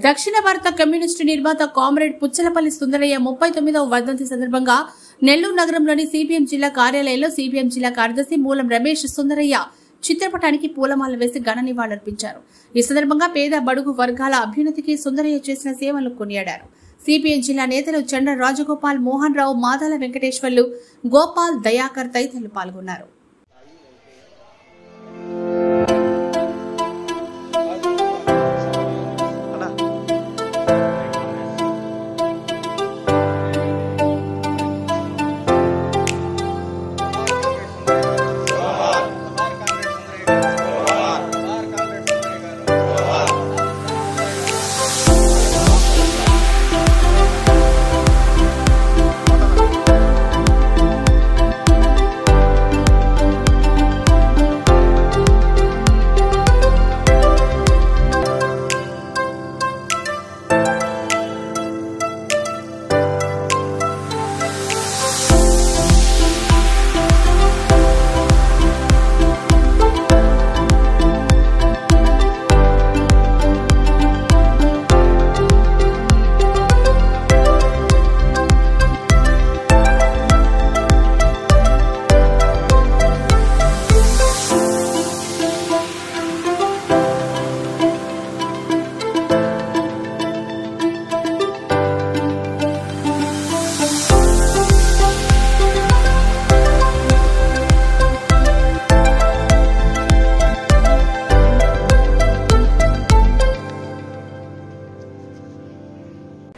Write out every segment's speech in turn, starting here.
దక్షిణ భారత కమ్యూనిస్టు నిర్మాత కామ్రేడ్ పుచ్చలపల్లి సుందరయ్య 39వ వర్ధంతి సందర్భంగా నెల్లూరు నగరంలోని సిపిఎం జిల్లా కార్యాలయంలో సిపిఎం జిల్లా కార్యదర్శి మూలం రమేష్ సుందరయ్య చిత్రపటానికి పూలమాల వేసి ఘన నివాళులర్పించారు. ఈ సందర్భంగా పేద బడుగు వర్గాల అభ్యున్నతికి సుందరయ్య చేసిన సేవలను కొనియాడారు. సిపిఎం జిల్లా నేతలు చండ్ర రాజగోపాల్, మోహన్ రావు, మాదాల వెంకటేశ్వర్లు, గోపాల్, దయాకర్ తదితరులు పాల్గొన్నారు.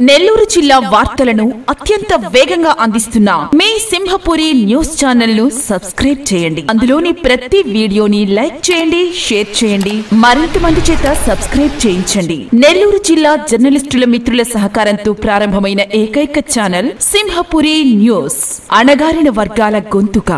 నెల్లూరు జిల్లా వార్తలను అత్యంత వేగంగా అందిస్తున్న మీ సింహపురి న్యూస్ ఛానల్ ను సబ్స్క్రైబ్ చేయండి. అందులోని ప్రతి వీడియోని లైక్ చేయండి, షేర్ చేయండి, మరింత మంది చేత సబ్స్క్రైబ్ చేయించండి. నెల్లూరు జిల్లా జర్నలిస్టుల మిత్రుల సహకారంతో ప్రారంభమైన ఏకైక ఛానల్ సింహపురి న్యూస్, అణగారిన వర్గాల గొంతుక.